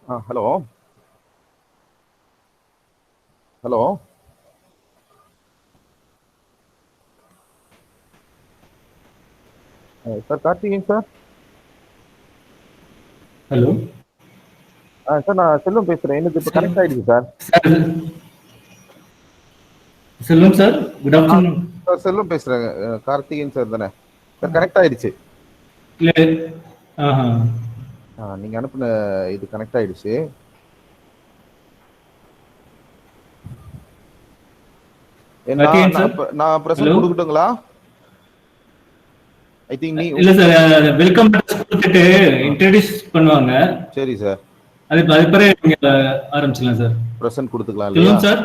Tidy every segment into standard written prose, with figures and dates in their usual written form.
Hello. Hello. Sir, Karthikeyan sir. Hello sir நான் செல்வம் பேசுறேன். எனக்கு இப்போ கனெக்ட் ஆயிடுச்சு சார். சார் செல்வம் சார், குட் ஆஃப்டர்நூன். சார் செல்வம் பேசுறேன். கார்த்திகேயன் சார் தானே சார்? கனெக்ட் ஆயிடுச்சு. இல்லை, நீங்க அனுப்புன இது கனெக்ட் ஆயிடுச்சு. கார்த்திகேயன் சார், நான் பிரசன்ட் கொடுக்கட்டுங்களா? ஐ திங்க் நீ இல்ல சார், வெல்கம் கொடுத்துட்டு இன்ட்ரோடியூஸ் பண்ணுவாங்க. சரி சார், அது பிறகு நீங்க ஆரம்பிச்சிடலாம் சார். பிரசன்ட் கொடுத்துக்கலாம் இல்லையா சார்?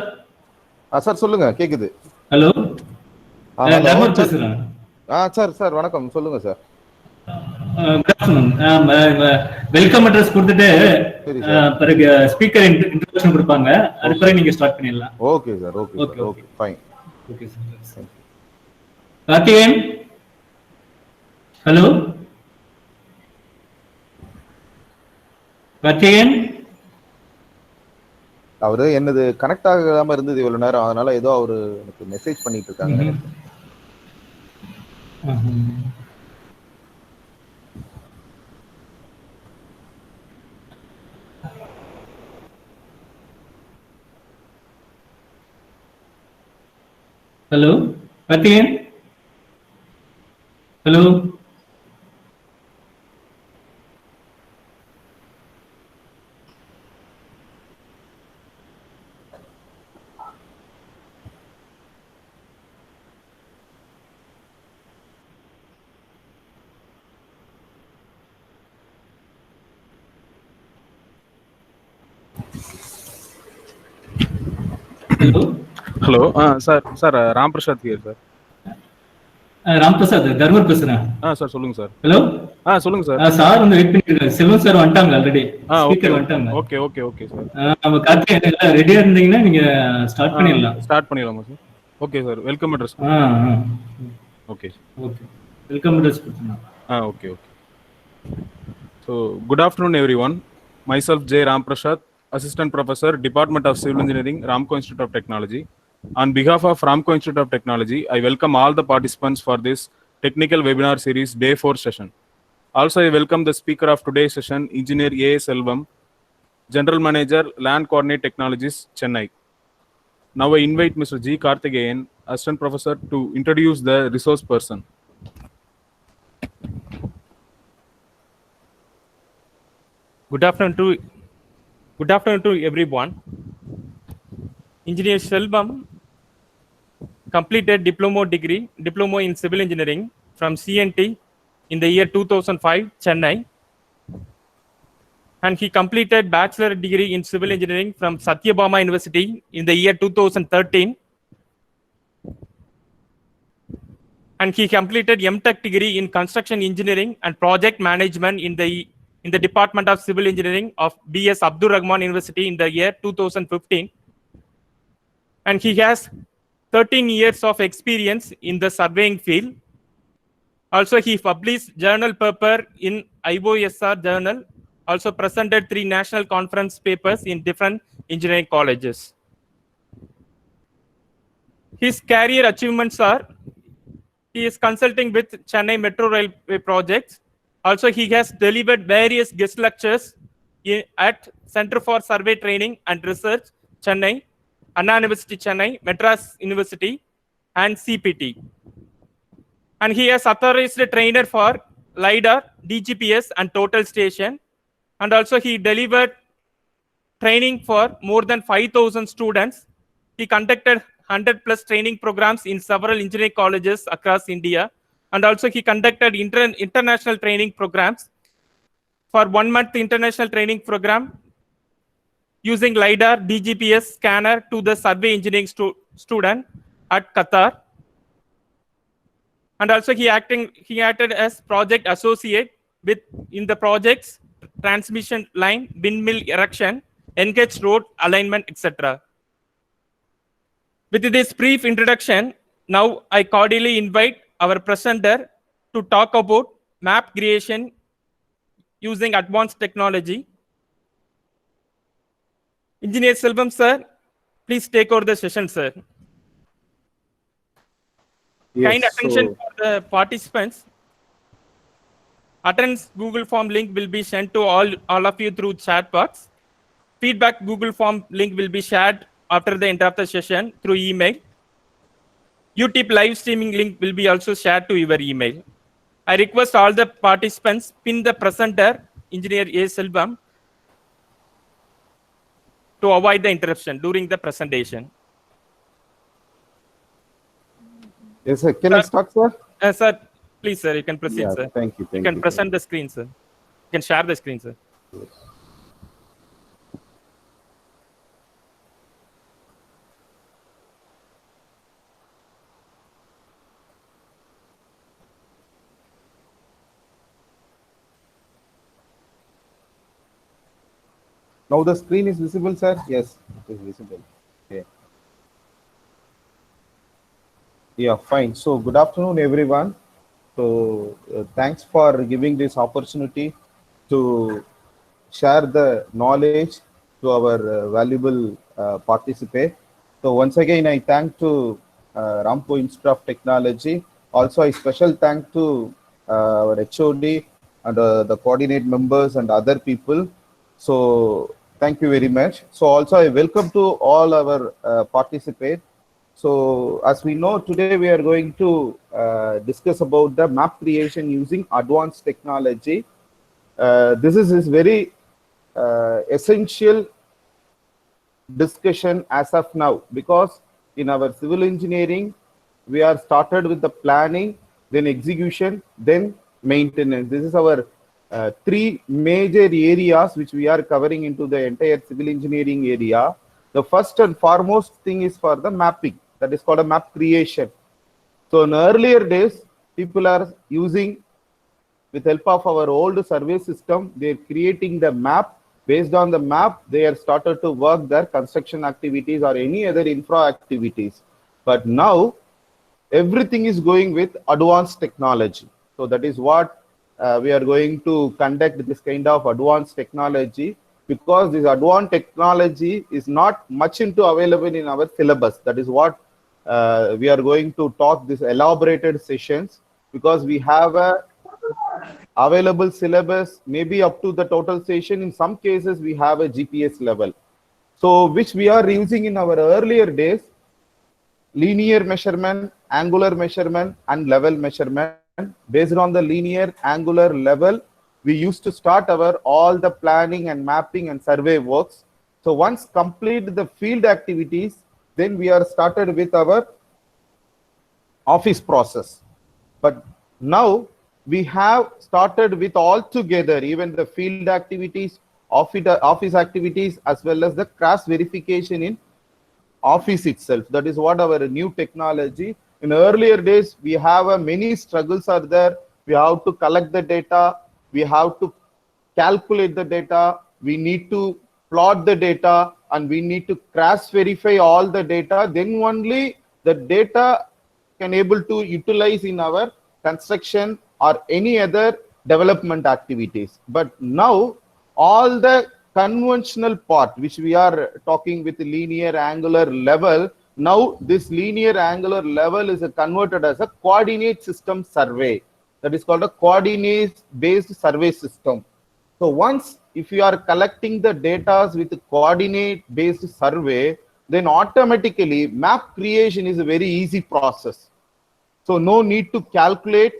சார் சொல்லுங்க, கேக்குது. ஹலோ, தர்மர் பேசுறேன். சார் சார் வணக்கம், சொல்லுங்க sir. Good afternoon. Welcome address கொடுத்துட்டு பிறகு ஸ்பீக்கர் இன்ட்ரோடக்ஷன் கொடுப்பாங்க. அது பிறகு நீங்க ஸ்டார்ட் பண்ணிடலாம். Okay sir. Okay okay okay fine. Okay sir. Karthikeyan, hello Karthikeyan. அவரு என்னது கனெக்ட் ஆகாம இருந்தது இவ்வளவு நேரம், அதனால ஏதோ அவரு எனக்கு மெசேஜ் பண்ணிட்டு இருக்காங்க. Hello Karthikeyan, hello. Hello sir Ram Prasad here sir. Ram Prasad, Dharmar பேசுறேன். சார் சொல்லுங்க சார். ஹலோ சொல்லுங்க சார். சார் வந்து வெயிட் பண்ணிருக்காரு. செல்வம் சார் வந்துட்டாங்க ஆல்ரெடி. ஸ்பீக்கர் வந்துட்டாங்க. Okay okay okay sir. நம்ம கார்த்திகேயன் எல்லாம் ரெடியா இருந்தீங்கன்னா நீங்க ஸ்டார்ட் பண்ணிடலாம். ஸ்டார்ட் பண்ணிடலாமா sir? Okay sir. Welcome address. Okay okay, welcome address கொடுத்துடலாம். Okay okay. So good afternoon everyone. Myself J Ram Prasad, Assistant Professor, Department of Civil Engineering, Ramco Institute of Technology. On behalf of Ramco Institute of Technology, I welcome all the participants for this technical webinar series Day 4 session. Also, I welcome the speaker of today's session, Engineer A. Selvam, General Manager, Land Coordinate Technologies, Chennai. Now I invite Mr. G. Karthikeyan, Assistant Professor, to introduce the resource person. Good afternoon to everyone. Engineer Selvam completed diploma in civil engineering from CNT in the year 2005, Chennai, and he completed bachelor degree in civil engineering from Satyabama University in the year 2013, and he completed MTech degree in construction engineering and project management in the Department of Civil Engineering of B.S. Abdur Rahman University in the year 2015. And he has 13 years of experience in the surveying field. Also, he published journal paper in IOSR journal, also presented 3 national conference papers in different engineering colleges. His career achievements are, he is consulting with Chennai Metro Railway projects. Also, he has delivered various guest lectures at Center for Survey Training and Research, Chennai, Anna University, Chennai, Madras University, and CPT. And he has authorized a trainer for LiDAR, DGPS, and total station. And also, he delivered training for more than 5,000 students. He conducted 100+ training programs in several engineering colleges across India. And also he conducted international training programs. For 1 month international training program using LiDAR, DGPS scanner to the survey engineering student at Qatar. And also he acted as project associate in the projects transmission line, windmill erection, engaged road alignment, etc. With this brief introduction, now I cordially invite our presenter to talk about map creation using advanced technology. Engineer Selvam, sir, please take over the session, sir. Kind Yes, attention so for the participants. Attendance Google Form link will be sent to all of you through chat box. Feedback Google Form link will be shared after the end of the session through email. YouTube live streaming link will be also shared to your email. I request all the participants pin the presenter, Engineer A. Selvam, to avoid the interruption during the presentation. yes, sir. Can I start, sir? Sir, please, sir, you can proceed, Yeah, sir. thank you. You can present the screen, sir. You can share the screen, sir. Now the screen is visible, sir? Yes, it is visible. Okay. Yeah, fine. So good afternoon, everyone. So thanks for giving this opportunity to share the knowledge to our valuable participant. So once again, I thank to Ramco Institute of Technology. Also, a special thank to our HOD and the coordinate members and other people. So thank you very much. So also I welcome to all our participants. So as we know, today we are going to discuss about the map creation using advanced technology. This is very essential discussion as of now, because in our civil engineering, we are started with the planning, then execution, then maintenance. This is our three major areas which we are covering into the entire civil engineering area. The first and foremost thing is for the mapping, that is called a map creation. So in earlier days, people are using, with help of our old survey system, they're creating the map. Based on the map, they are started to work their construction activities or any other infra activities. But now, everything is going with advanced technology. So that is what we are going to conduct this kind of advanced technology, because this advanced technology is not much into available in our syllabus. That is what we are going to talk this elaborated sessions, because we have a available syllabus, maybe up to the total session. In some cases, we have a GPS level. So which we are using in our earlier days, linear measurement, angular measurement, and level measurement. Based on the linear, angular, level, we used to start our all the planning and mapping and survey works. So once complete the field activities, then we are started with our office process. But now we have started with all together, even the field activities, office activities, as well as the cross verification in office itself. That is what our new technology. In earlier days, we have many struggles are there. We have to collect the data. We have to calculate the data. We need to plot the data, and we need to cross verify all the data. Then only the data can able to utilize in our construction or any other development activities. But now all the conventional part which we are talking with linear, angular, level, now this linear, angular, level is converted as a coordinate system survey. That is called a coordinate based survey system. So once if you are collecting the data with coordinate based survey, then automatically map creation is a very easy process. So no need to calculate,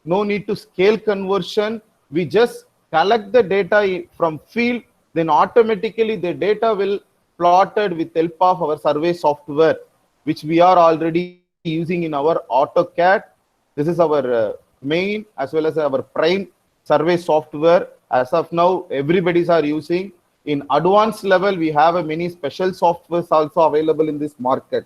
no need to scale conversion. We just collect the data from field, then automatically the data will plotted with help of our survey software, which we are already using in our AutoCAD. This is our main as well as our prime survey software. As of now, everybody's are using. In advanced level, we have many special softwares also available in this market.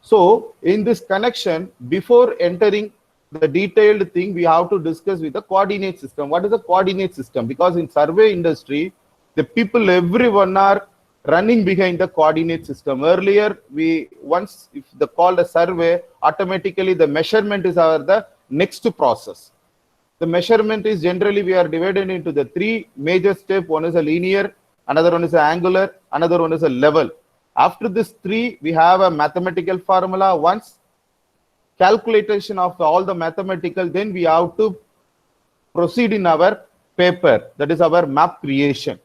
So in this connection, before entering the detailed thing, we have to discuss with the coordinate system. What is a coordinate system? Because in survey industry, the people, everyone are running behind the coordinate system. Earlier, once if the called a survey, automatically the measurement is the next process. The measurement is generally we are divided into the three major steps. One is a linear, another one is angular, another one is a level. After this three, we have a mathematical formula. Once calculation of all the mathematical, then we have to proceed in our paper, that is our map creation.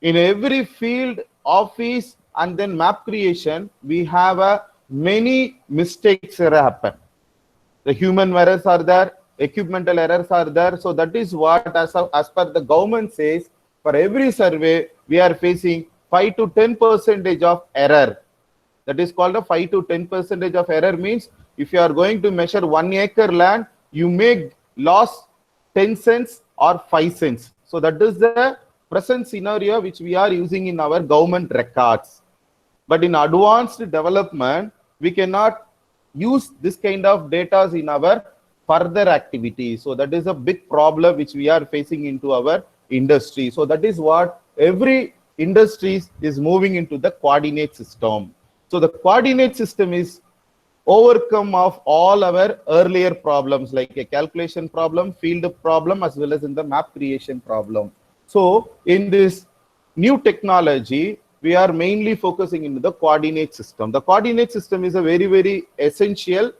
In every field, office, and then map creation, we have many mistakes that happen. The human errors are there, equipmental errors are there. So that is what, as per the government says, for every survey, we are facing 5 to 10% of error. That is called a 5 to 10% of error. Means if you are going to measure 1 acre land, you may lose 10 cents or 5 cents. So that is the present scenario which we are using in our government records. But in advanced development, we cannot use this kind of data in our further activities. So that is a big problem which we are facing into our industry. So that is what every industry is moving into the coordinate system. So the coordinate system is overcome of all our earlier problems like a calculation problem, field problem, as well as in the map creation problem. So in this new technology, we are mainly focusing into the coordinate system. The coordinate system is a very, very essential,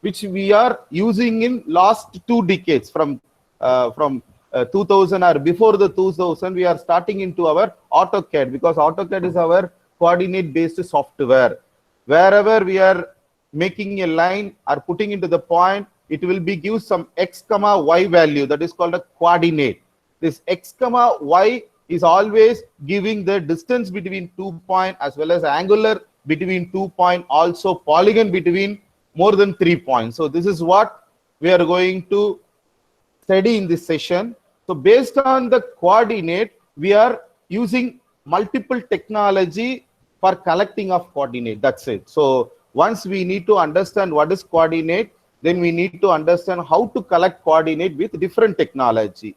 which we are using in last 2 decades from 2000 or before the 2000, we are starting into our AutoCAD, because AutoCAD is our coordinate based software. Wherever we are making a line or putting into the point, it will be give some x comma y value, that is called a coordinate. This x comma y is always giving the distance between 2 points as well as angular between 2 points, also polygon between more than 3 points. So this is what we are going to study in this session. So based on the coordinate, we are using multiple technology for collecting of coordinate. That's it. So once we need to understand what is coordinate, then we need to understand how to collect coordinate with different technology.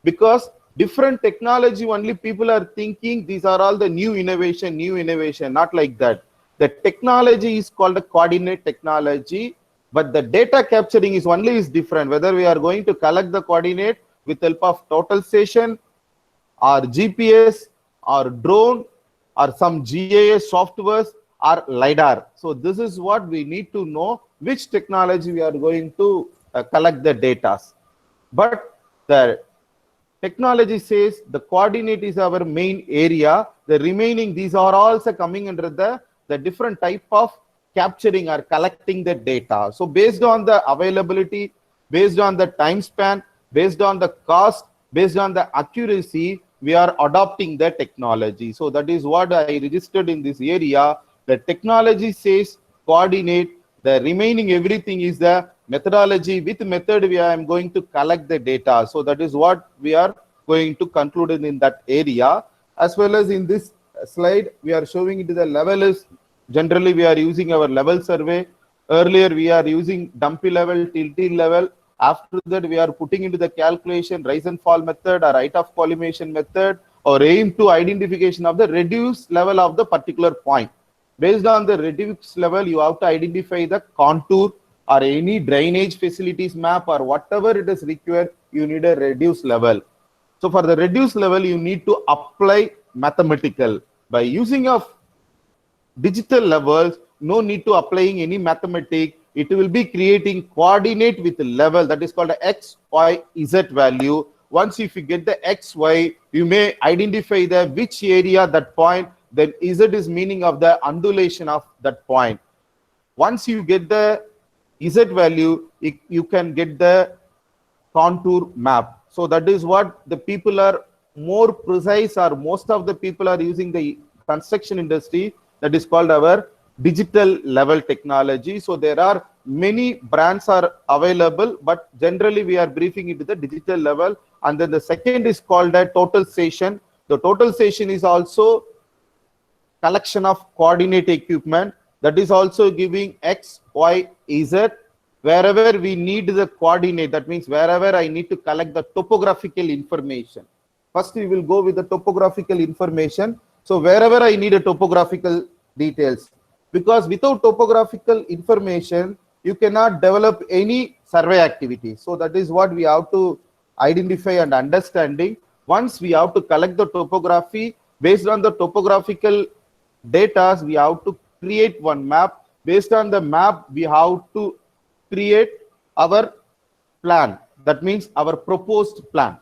Because different technology only people are thinking these are all the new innovation, not like that. The technology is called a coordinate technology, but the data capturing is different. Whether we are going to collect the coordinate with help of total station or GPS or drone or some GIS softwares or LiDAR. So this is what we need to know, which technology we are going to collect the data. But the technology says the coordinate is our main area. The remaining, these are also coming under the different type of capturing or collecting the data. So based on the availability, based on the time span, based on the cost, based on the accuracy, we are adopting the technology. So that is what I registered in this area. The technology says coordinate, the remaining everything is the methodology. With method, I am going to collect the data. So that is what we are going to conclude in that area. As well as in this slide, we are showing it the level is, generally we are using our level survey. Earlier, we are using dumpy level, tilting level. After that, we are putting into the calculation rise and fall method or height of collimation method, or aim to identification of the reduced level of the particular point. Based on the reduced level, you have to identify the contour or any drainage facilities map or whatever it is required, you need a reduced level. So for the reduced level, you need to apply mathematical. By using of digital levels, no need to applying any mathematics. It will be creating coordinate with level, that is called a x, y, z value. Once if you get the x, y, you may identify the which area that point, then z is meaning of the undulation of that point. Once you get the z value, you can get the contour map. So that is what the people are more precise, or most of the people are using the construction industry, that is called our digital level technology. So there are many brands are available, but generally we are briefing into the digital level. And then the second is called a total station. The total station is also collection of coordinate equipment, that is also giving x, y, z. Wherever we need the coordinate, that means wherever I need to collect the topographical information. First we will go with the topographical information. So wherever I need a topographical details, because without topographical information, you cannot develop any survey activity. So that is what we have to identify and understanding. Once we have to collect the topography, Based on the topographical data, we have to create one map. Based on the map, we have to create our plan. That means our proposed plan.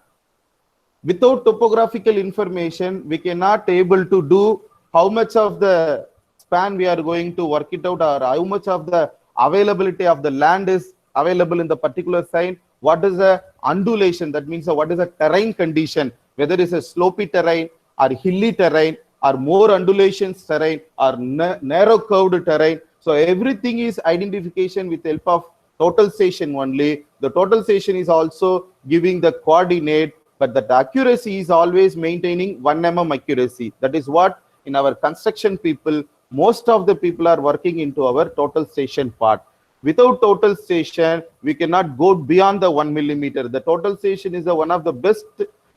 Without topographical information, we cannot able to do how much of the span we are going to work it out, or how much of the availability of the land is available in the particular site. What is the undulation? That means what is the terrain condition, whether it's a slopey terrain or hilly terrain or more undulations terrain or narrow curved terrain. So everything is identification with help of total station only. The total station is also giving the coordinate, but the accuracy is always maintaining 1 mm accuracy. That is what in our construction people, most of the people are working into our total station part. Without total station, we cannot go beyond the 1 millimeter. The total station is one of the best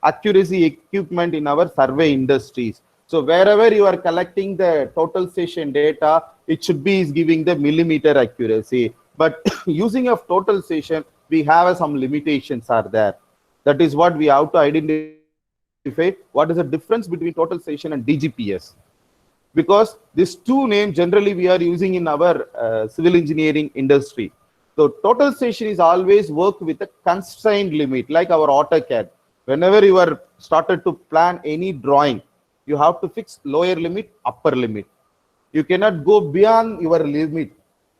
accuracy equipment in our survey industries. So wherever you are collecting the total station data, it should be giving the millimeter accuracy. But using of total station, we have some limitations are there. That is what we have to identify. What is the difference between total station and DGPS? Because these two names generally we are using in our civil engineering industry. So total station is always work with a constrained limit, like our AutoCAD. Whenever you are started to plan any drawing, you have to fix lower limit, upper limit. You cannot go beyond your limit.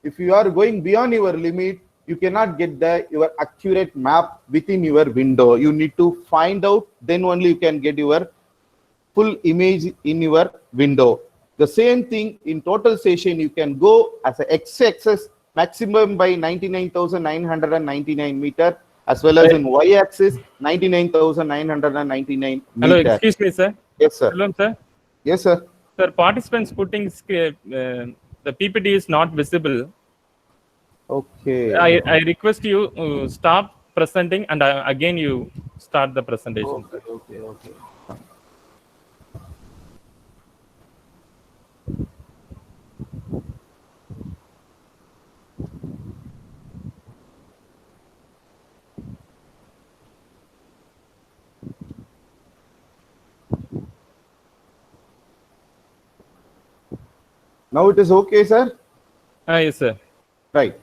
If you are going beyond your limit, you cannot get your accurate map within your window. You need to find out, then only you can get your full image in your window. The same thing in total station, you can go as a x-axis maximum by 99,999 meter, as well as in y-axis 99,999 meter. Hello, excuse me, sir. Yes, sir. Hello, sir. Yes, sir. Sir, participants putting the PPT is not visible. Okay. I request you stop presenting and again you start the presentation. Okay. Now it is okay, sir? Yes, sir. Right.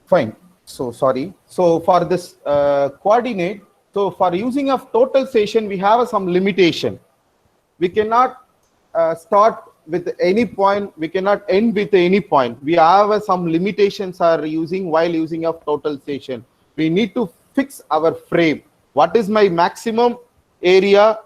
Fine. So sorry. So for this coordinate, so for using of total station, we have some limitation. We cannot start with any point. We cannot end with any point. We have some limitations are using while using of total station. We need to fix our frame. What is my maximum area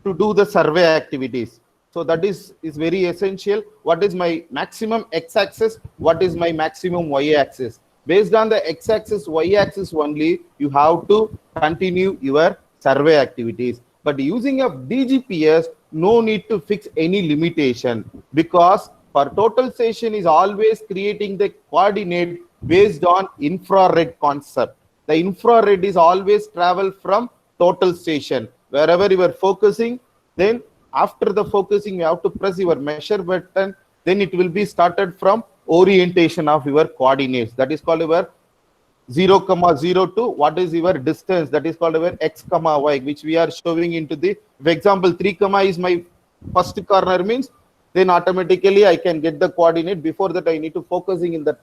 to do the survey activities? So that is very essential. What is my maximum x-axis? What is my maximum y-axis? Based on the x-axis, y-axis only, you have to continue your survey activities. But using of DGPS, no need to fix any limitation, because for total station is always creating the coordinate based on infrared concept. The infrared is always travel from total station. Wherever you are focusing, then after the focusing, you have to press your measure button, then it will be started from orientation of your coordinates. That is called your 0,0 to what is your distance, that is called your x, y, which we are showing into the, for example, 3, is my first corner means, then automatically I can get the coordinate. Before that, I need to focusing in that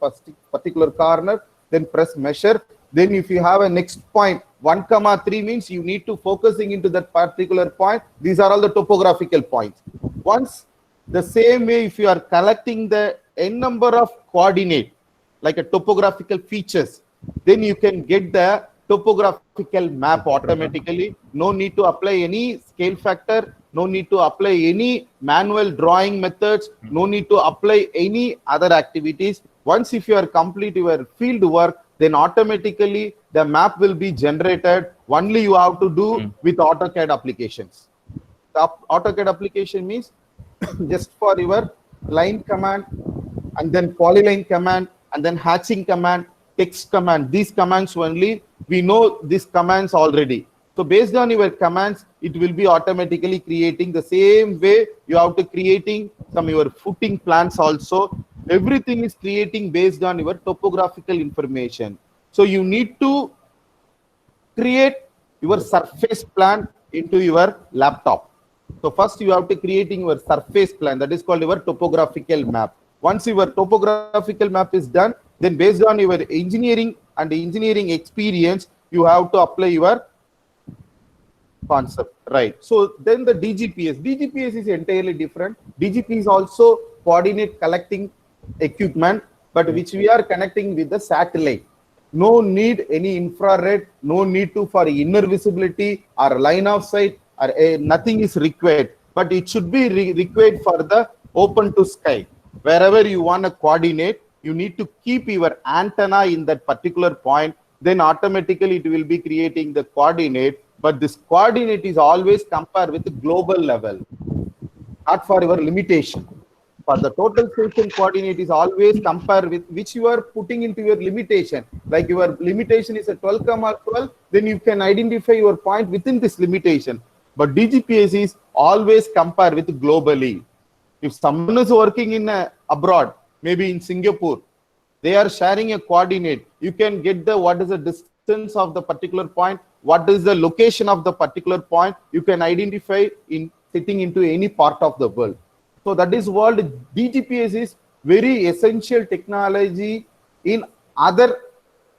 particular corner, then press measure. Then if you have a next point, 1, 3 means you need to focusing into that particular point. These are all the topographical points. Once the same way, if you are collecting the n number of coordinate, like a topographical features, then you can get the topographical map automatically. No need to apply any scale factor. No need to apply any manual drawing methods. No need to apply any other activities. Once if you are complete your field work, then automatically the map will be generated. Only you have to do with AutoCAD applications. The AutoCAD application means just for your line command, and then polyline command, and then hatching command, text command. These commands only, we know these commands already. So based on your commands, it will be automatically creating the same way you have to creating some your footing plans also. Everything is creating based on your topographical information. So you need to create your surface plan into your laptop. So first you have to creating your surface plan, that is called your topographical map. Once your topographical map is done, then based on your engineering and engineering experience, you have to apply your concept, right? So then the DGPS is entirely different. DGP is also coordinate collecting equipment, but which we are connecting with the satellite. No need any infrared, no need to for inner visibility or line of sight, or nothing is required, but it should be required for the open to sky. Wherever you want to coordinate, you need to keep your antenna in that particular point, then automatically it will be creating the coordinate. But this coordinate is always compared with the global level, not for your limitation. For the total station coordinate is always compared with which you are putting into your limitation. Like your limitation is a 12,12, then you can identify your point within this limitation. But DGPS is always compared with globally. If someone is working in abroad, maybe in Singapore, they are sharing a coordinate. You can get the what is the distance of the particular point, what is the location of the particular point. You can identify in sitting into any part of the world. So that is what DGPS is very essential technology in other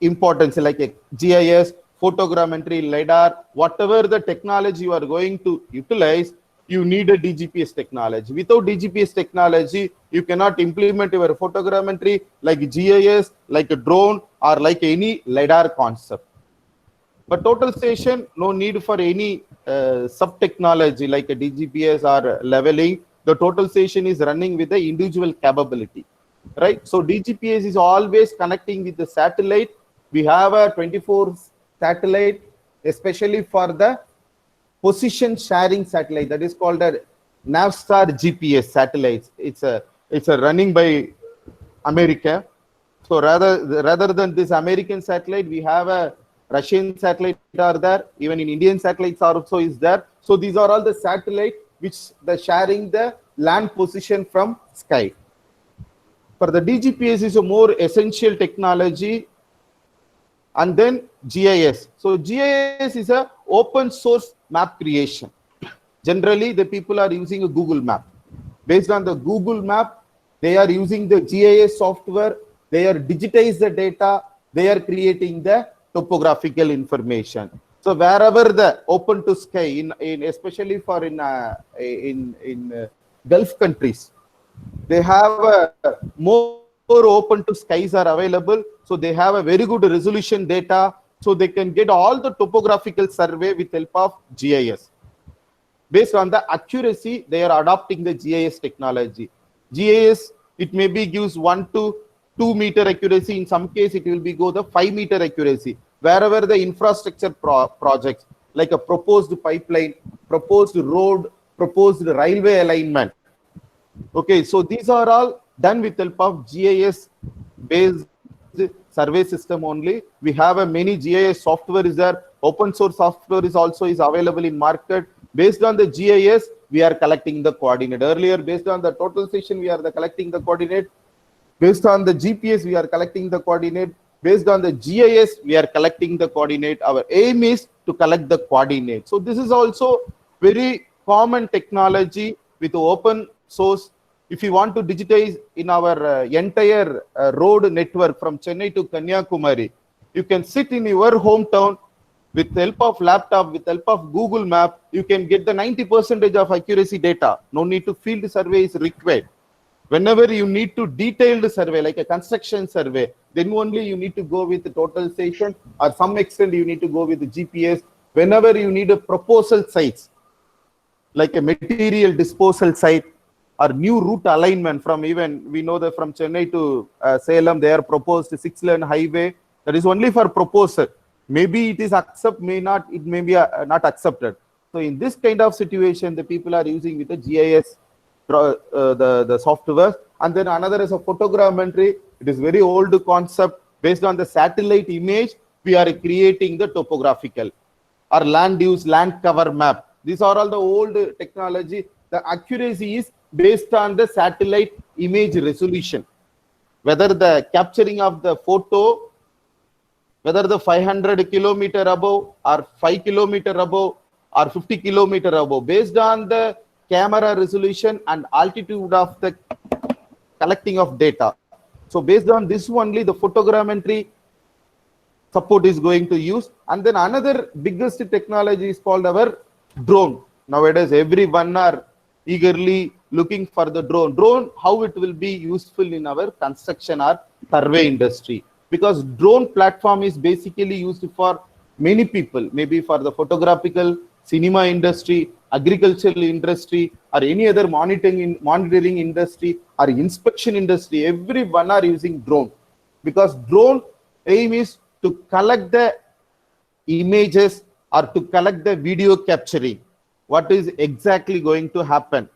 importance like a GIS, photogrammetry, LiDAR, whatever the technology you are going to utilize, you need a DGPS technology. Without DGPS technology, you cannot implement your photogrammetry like GIS, like a drone, or like any LiDAR concept. But total station, no need for any sub-technology like a DGPS or leveling. The total station is running with the individual capability, right? So DGPS is always connecting with the satellite. We have a 24 satellite, especially for the position sharing satellite, that is called a Navstar GPS satellites. It's a running by America. So rather than this American satellite, we have a Russian satellite are there. Even in Indian satellites also is there. So these are all the satellite which the sharing the land position from sky. For the DGPS is a more essential technology. And then GIS. So GIS is a open source map creation. Generally, the people are using a Google map. Based on the Google map, they are using the GIS software. They are digitize the data. They are creating the topographical information. So wherever the open to sky, in especially for in Gulf countries, they have more open to skies are available. So they have a very good resolution data. So they can get all the topographical survey with help of GIS. Based on the accuracy, they are adopting the GIS technology. GIS, it maybe gives 1 to 2 meter accuracy. In some case, it will be go the 5 meter accuracy. Wherever the infrastructure projects, like a proposed pipeline, proposed road, proposed railway alignment. Okay, so these are all done with help of GIS based survey system only. We have a many GIS software is there. Open source software is also is available in market. Based on the GIS, we are collecting the coordinate. Earlier, based on the total station, we are collecting the coordinate. Based on the GPS, we are collecting the coordinate. Based on the GIS, we are collecting the coordinate. Our aim is to collect the coordinate. So this is also very common technology with open source. If you want to digitize in our entire road network from Chennai to Kanyakumari, you can sit in your hometown with the help of laptop, with the help of Google Map, you can get the 90% of accuracy data. No need to field survey is required. Whenever you need to detailed survey, like a construction survey, then only you need to go with the total station, or some extent you need to go with the GPS. Whenever you need a proposal sites, like a material disposal site, or new route alignment from even, we know that from Chennai to Salem, they are proposed 6-lane highway. That is only for proposal. Maybe it is accept, may not, it may be not accepted. So in this kind of situation, the people are using with the GIS, the software. And then another is a photogrammetry. It is very old concept. Based on the satellite image, we are creating the topographical or land use, land cover map. These are all the old technology. The accuracy is based on the satellite image resolution. Whether the capturing of the photo, whether the 500 kilometer above or 5 kilometer above or 50 kilometer above, based on the camera resolution and altitude of the collecting of data. So based on this only, the photogrammetry support is going to use. And then another biggest technology is called our drone. Nowadays, everyone are eagerly looking for the drone. Drone, how it will be useful in our construction or survey industry. Because drone platform is basically used for many people, maybe for the photographical, cinema industry, agricultural industry, or any other monitoring industry or inspection industry. Everyone are using drone, because drone aim is to collect the images or to collect the video capturing what is exactly going to happen.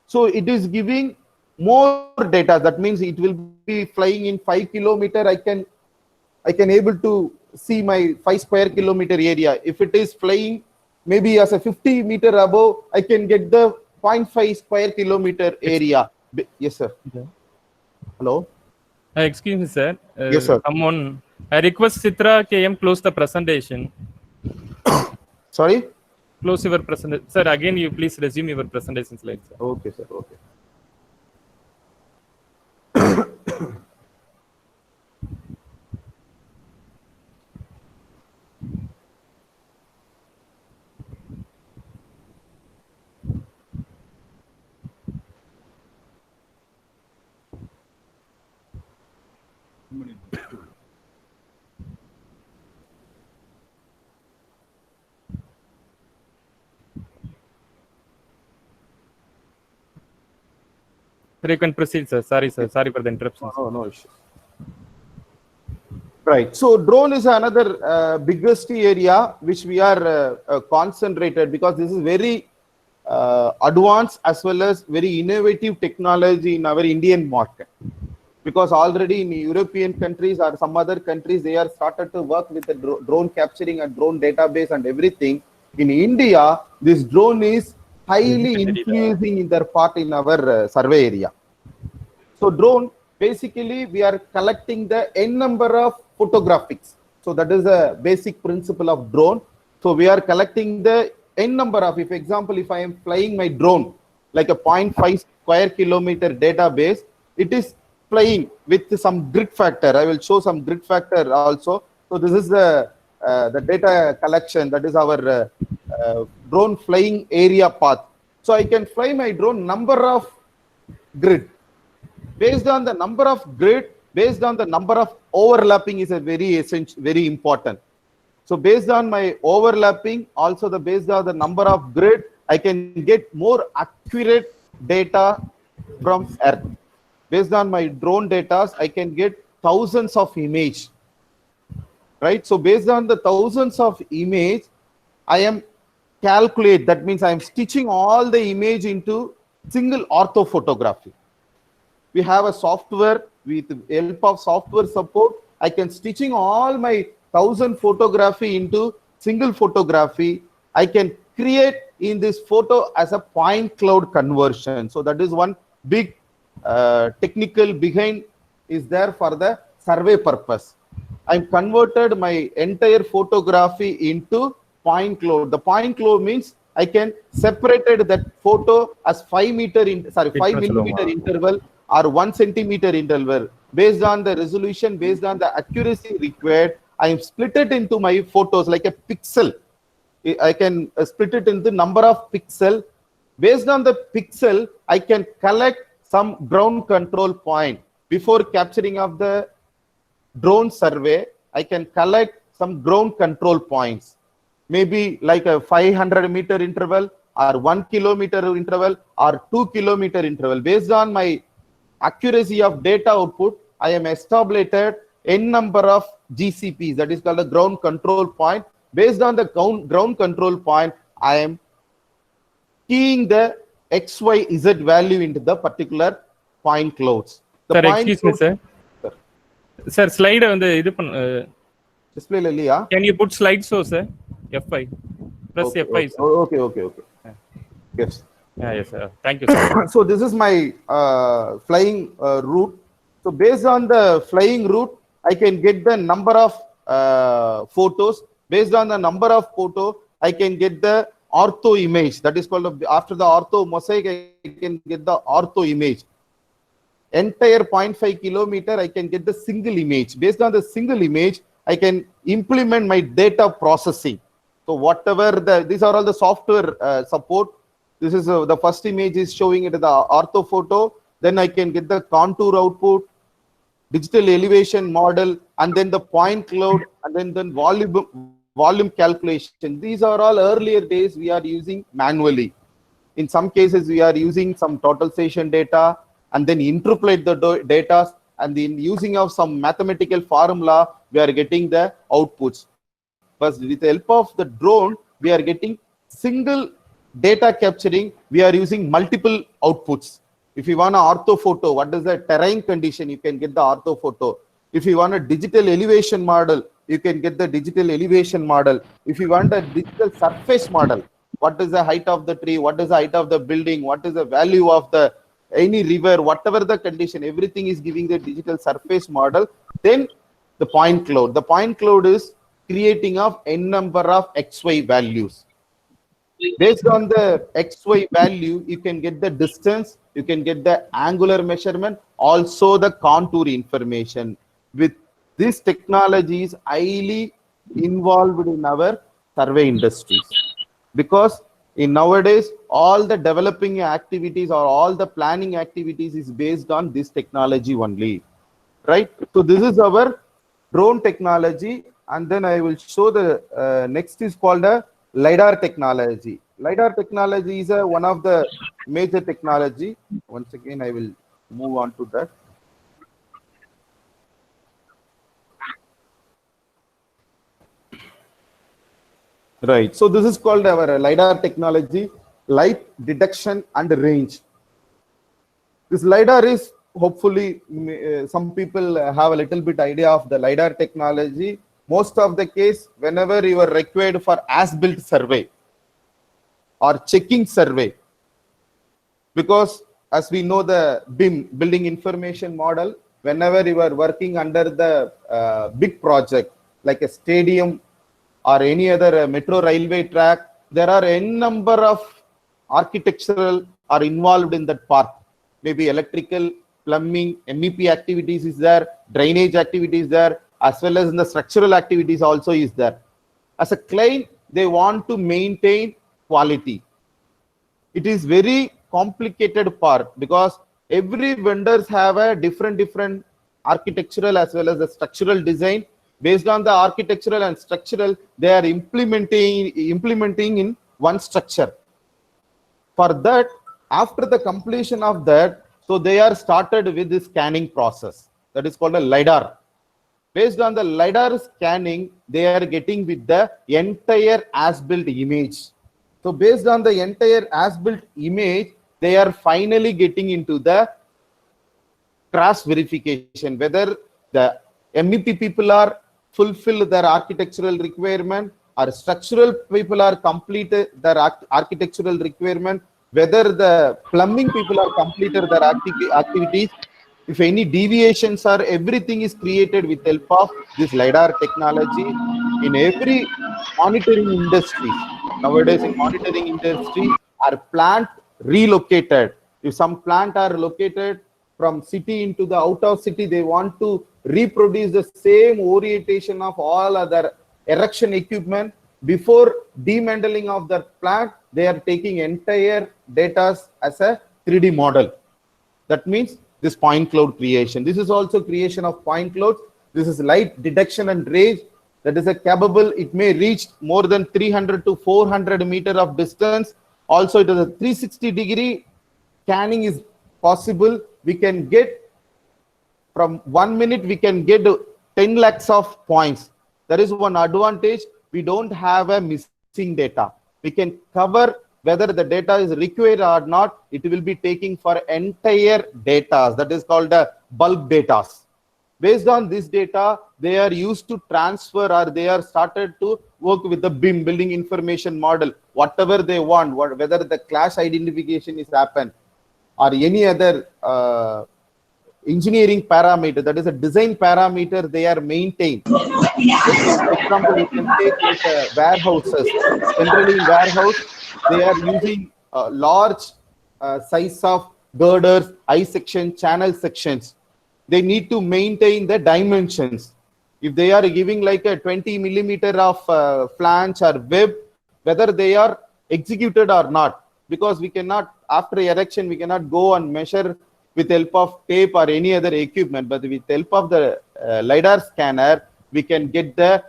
So it is giving more data. That means it will be flying in 5 kilometer. I can able to see my 5 square kilometer area. If it is flying maybe as a 50 meter above, I can get the 0.5 square kilometer area. Yes, sir. Okay. Hello. Excuse me, sir. Yes, sir. Someone, I request Citra KM close the presentation. Sorry. Close your presentation, sir. Again, you please resume your presentation slides. Sir. Okay, sir. Okay. Sir, you can proceed, sir. Sorry, sir. Sorry for the interruption. No issue. Right. So drone is another biggest area which we are concentrated, because this is very advanced as well as very innovative technology in our Indian market. Because already in European countries or some other countries, they are started to work with the drone capturing and drone database and everything. In India, this drone is highly influencing in their part in our survey area. So drone, basically we are collecting the n number of photographics. So that is a basic principle of drone. So we are collecting the n number of, if example, if I am flying my drone like a 0.5 square kilometer database, it is flying with some grid factor. I will show some grid factor also. So this is the data collection. That is our drone flying area path. So I can fly my drone number of grid. Based on the number of grid, based on the number of overlapping is a very essential, very important. So based on my overlapping, also based on the number of grid, I can get more accurate data from Earth. Based on my drone data, I can get thousands of image. Right? So based on the thousands of image, I am calculate. That means I am stitching all the image into single orthophotography. We have a software, with the help of software support, I can stitching all my 1000 photography into single photography. I can create in this photo as a point cloud conversion. So that is one big technical behind is there for the survey purpose. I've converted my entire photography into point cloud. The point cloud means I can separated that photo as 5 millimeter interval or 1 centimeter interval. Based on the resolution, based on the accuracy required, I am split it into my photos like a pixel. I can split it into number of pixel. Based on the pixel, I can collect some ground control point. Before capturing of the drone survey, I can collect some ground control points. Maybe like a 500 meter interval or 1 kilometer interval or 2 kilometer interval. Based on my accuracy of data output, I am established n number of GCPs, that is called a ground control point. Based on the ground control point, I am keying the XYZ value into the particular point clouds. Sir, excuse me, sir. Sir, slide on the display liya. Can you put slide so, sir? F5. Press Okay, F5. Sir. Okay. Yes. Yes, sir. Thank you, sir. So this is my flying route. So based on the flying route, I can get the number of photos. Based on the number of photo, I can get the ortho image. That is called, after the ortho mosaic, I can get the ortho image. Entire 0.5 kilometer, I can get the single image. Based on the single image, I can implement my data processing. So whatever these are all the software support. This is the first image is showing it the ortho photo. Then I can get the contour output, digital elevation model, and then the point cloud, and then volume calculation. These are all earlier days we are using manually. In some cases, we are using some totalization data and then interpolate the data, and then using of some mathematical formula, we are getting the outputs. But with the help of the drone, we are getting single data capturing. We are using multiple outputs. If you want an ortho photo, what is the terrain condition? You can get the ortho photo. If you want a digital elevation model, you can get the digital elevation model. If you want a digital surface model, what is the height of the tree? What is the height of the building? What is the value of the any river? Whatever the condition, everything is giving the digital surface model. Then the point cloud. The point cloud is creating of n number of XY values. Based on the XY value, you can get the distance, you can get the angular measurement, also the contour information. With this technology is highly involved in our survey industries, because in nowadays all the developing activities or all the planning activities is based on this technology only, right? So this is our drone technology, and then I will show the next is called a LiDAR technology. LiDAR technology is one of the major technology. Once again, I will move on to that. Right. So this is called our LiDAR technology, light detection and range. This LiDAR is hopefully some people have a little bit idea of the LiDAR technology. Most of the case, whenever you are required for as-built survey or checking survey, because as we know the BIM, building information model, whenever you are working under the big project like a stadium or any other metro railway track, there are n number of architectural are involved in that part. Maybe electrical, plumbing, MEP activities is there, drainage activities there, as well as in the structural activities also is there. As a client, they want to maintain quality. It is very complicated part, because every vendors have a different architectural as well as the structural design. Based on the architectural and structural, they are implementing in one structure. For that, after the completion of that, so they are started with the scanning process. That is called a LiDAR. Based on the LiDAR scanning, they are getting with the entire as-built image. So based on the entire as-built image, they are finally getting into the cross verification, whether the MEP people are fulfill their architectural requirement, or structural people are completed their architectural requirement, whether the plumbing people are completed their activities. If any deviations are, everything is created with help of this LiDAR technology. In every monitoring industry, nowadays in monitoring industry, are plant relocated. If some plant are located from city into the out of city, they want to reproduce the same orientation of all other erection equipment. Before demantling of the plant, they are taking entire data as a 3D model. That means this point cloud creation. This is also creation of point cloud. This is light detection and range. That is a capable, it may reach more than 300 to 400 meter of distance. Also, it is a 360-degree scanning is possible. We can get from 1 minute, we can get 10 lakhs of points. There is one advantage. We don't have a missing data. We can cover whether the data is required or not. It will be taking for entire data. That is called the bulk data. Based on this data, they are used to transfer, or they are started to work with the BIM, building information model, whatever they want, whether the clash identification is happen or any other engineering parameter, that is a design parameter they are maintained. For example, you can take like warehouses. Generally in warehouse, they are using large size of girders, I section, channel sections. They need to maintain the dimensions. If they are giving like a 20 millimeter of flange or web, whether they are executed or not, because we cannot, after erection, we cannot go and measure with help of tape or any other equipment, but with help of the LiDAR scanner, we can get the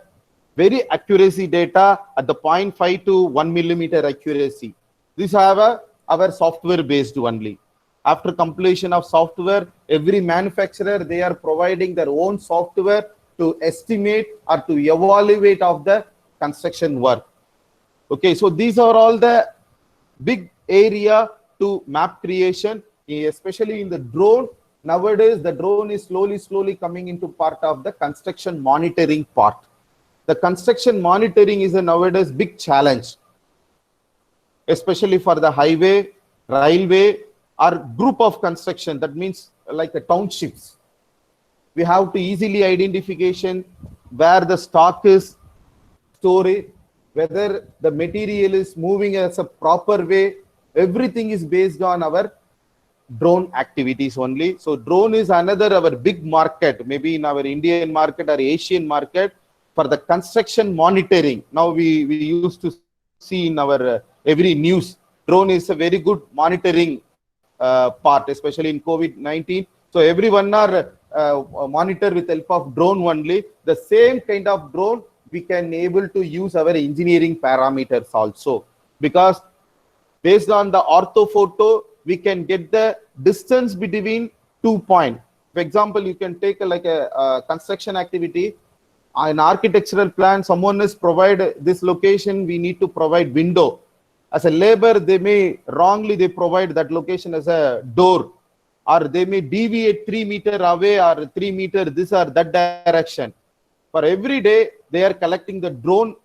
very accuracy data at the 0.5 to 1 millimeter accuracy. This have our software based only. After completion of software, every manufacturer, they are providing their own software to estimate or to evaluate of the construction work. Okay, so these are all the big area to map creation, especially in the drone. Nowadays, the drone is slowly coming into part of the construction monitoring part. The construction monitoring is a nowadays big challenge, especially for the highway, railway, or group of construction. That means like the townships. We have to easily identification where the stock is stored, whether the material is moving as a proper way. Everything is based on our drone activities only. So drone is another our big market, maybe in our Indian market or Asian market for the construction monitoring. Now we used to see in our every news, drone is a very good monitoring part, especially in COVID-19. So everyone are monitor with help of drone only. The same kind of drone we can able to use our engineering parameters also, because based on the orthophoto, we can get the distance between 2 points. For example, you can take like a construction activity, an architectural plan, someone is provide this location, we need to provide window. As a labor, they may wrongly they provide that location as a door, or they may deviate 3 meter away or 3 meter this or that direction. For every day, they are collecting the drone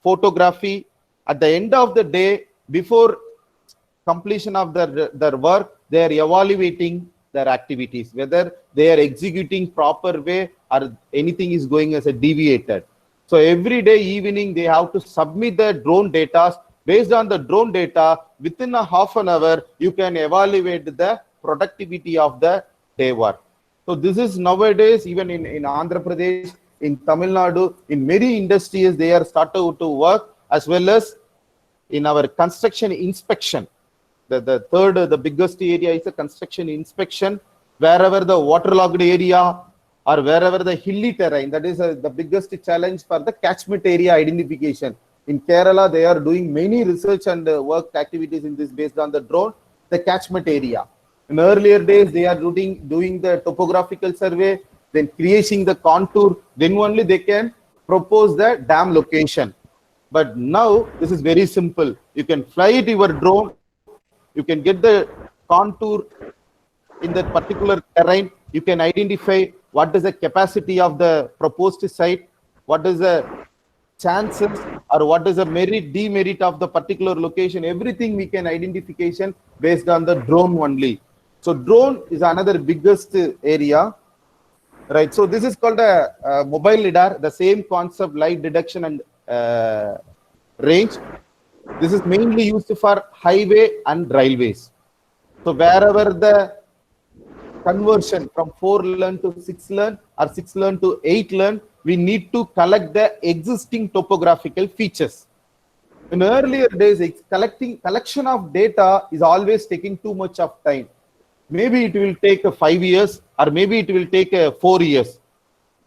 photography. At the end of the day, before completion of their work, they are evaluating their activities, whether they are executing proper way or anything is going as a deviated. So every day evening, they have to submit the drone data. Based on the drone data, within a half an hour, you can evaluate the productivity of the day work. So this is nowadays, even in Andhra Pradesh, in Tamil Nadu, in many industries, they are started to work, as well as in our construction inspection. The third, the biggest area is the construction inspection. Wherever the waterlogged area or wherever the hilly terrain, that is the biggest challenge for the catchment area identification. In Kerala, they are doing many research and work activities in this based on the drone, the catchment area. In earlier days, they are doing the topographical survey, then creating the contour, then only they can propose the dam location. But now, this is very simple. You can fly it your drone, you can get the contour in that particular terrain, you can identify what is the capacity of the proposed site, what is the chances or what is the merit, demerit of the particular location. Everything we can identification based on the drone only. So drone is another biggest area, right? So this is called a mobile LiDAR, the same concept, light detection and range. This is mainly used for highway and railways. So wherever the conversion from 4 lane to 6 lane or 6 lane to 8 lane, we need to collect the existing topographical features. In earlier days, collection of data is always taking too much of time. Maybe it will take 5 years or maybe it will take 4 years.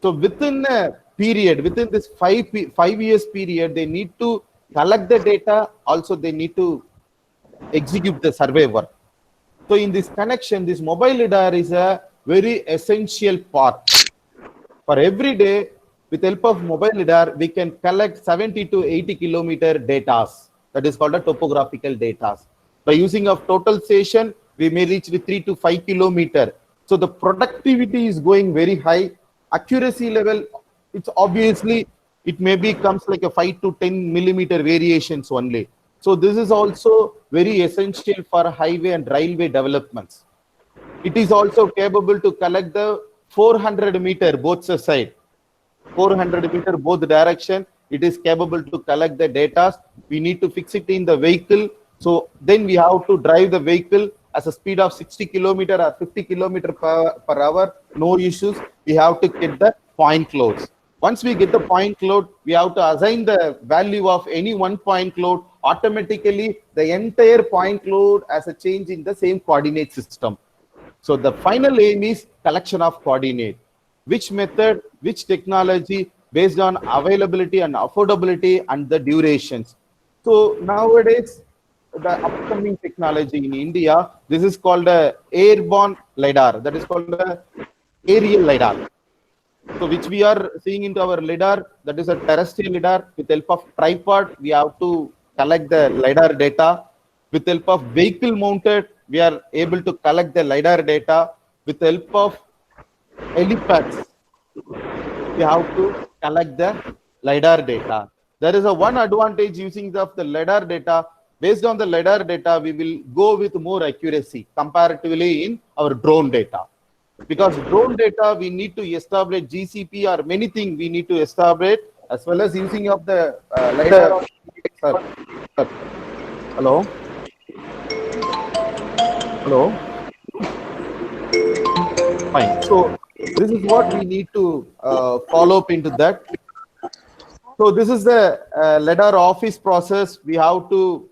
So within a period, within this 5 years period, they need to collect the data. Also, they need to execute the survey work. So in this connection, this mobile LiDAR is a very essential part. For every day, with help of mobile LiDAR, we can collect 70 to 80 kilometer data. That is called a topographical data. By using of total station, we may reach with 3 to 5 kilometer. So the productivity is going very high. Accuracy level, it's obviously, it maybe comes like a 5 to 10 millimeter variations only. So this is also very essential for highway and railway developments. It is also capable to collect the 400 meter both side, 400 meter both direction. It is capable to collect the data. We need to fix it in the vehicle. So then we have to drive the vehicle as a speed of 60 kilometer or 50 kilometer per hour. No issues. We have to get the point clouds. Once we get the point cloud, we have to assign the value of any one point cloud. Automatically, the entire point cloud has a change in the same coordinate system. So the final aim is collection of coordinate. Which method, which technology, based on availability and affordability and the durations. So nowadays, the upcoming technology in India, this is called a airborne LiDAR. That is called a aerial LiDAR. So which we are seeing into our LiDAR, that is a terrestrial LiDAR. With help of tripod, we have to collect the LiDAR data. With help of vehicle mounted, we are able to collect the LiDAR data. With help of helipads, we have to collect the LiDAR data. There is a one advantage using the LiDAR data. Based on the LiDAR data, we will go with more accuracy comparatively in our drone data. Because drone data, we need to establish GCP or many things we need to establish, as well as using of the LiDAR. Sir. Hello? Hello? Fine. So this is what we need to follow up into that. So this is the LiDAR office process. We have to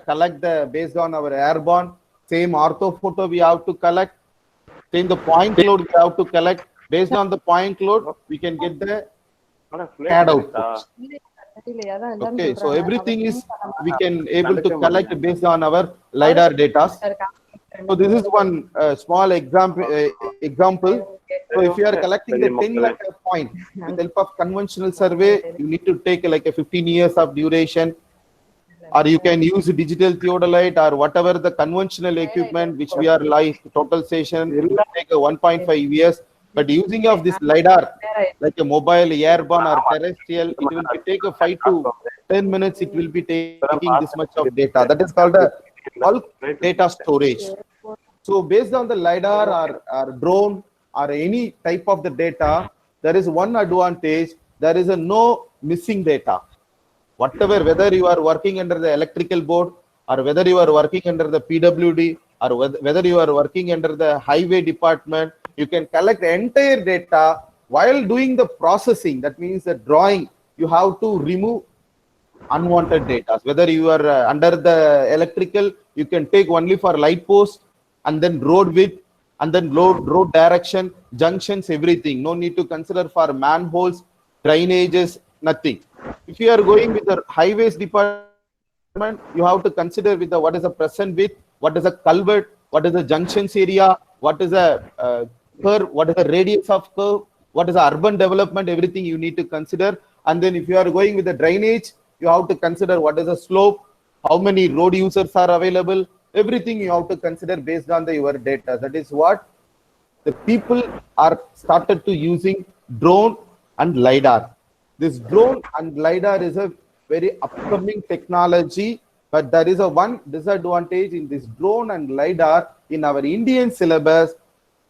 collect the, based on our airborne, same ortho photo we have to collect. Same the point cloud we have to collect. Based on the point cloud, we can get the CAD output. Okay, so everything is we can able to collect based on our LiDAR data. So this is one small example. So if you are collecting the 10 lakh point with help of conventional survey, you need to take like a 15 years of duration, or you can use digital theodolite or whatever the conventional equipment which we are like total station, it will take a 1.5 years. But using of this LiDAR, like a mobile, airborne or terrestrial, it will take a 5 to 10 minutes. It will be taking this much of data. That is called a bulk data storage. So based on the LiDAR or drone or any type of the data, there is one advantage. There is a no missing data. Whatever, whether you are working under the electrical board or whether you are working under the PWD or whether you are working under the highway department, you can collect the entire data while doing the processing. That means the drawing, you have to remove unwanted data. Whether you are under the electrical, you can take only for light post and then road width and then road direction, junctions, everything. No need to consider for manholes, drainages, nothing. If you are going with the highways department, you have to consider with the what is the present width, what is the culvert, what is the junctions area, what is the curve, what is the radius of curve, what is the urban development, everything you need to consider. And then if you are going with the drainage, you have to consider what is the slope, how many road users are available, everything you have to consider based on your data. That is what the people are started to using drone and LiDAR. This drone and LiDAR is a very upcoming technology, but there is a one disadvantage in this drone and LiDAR in our Indian syllabus.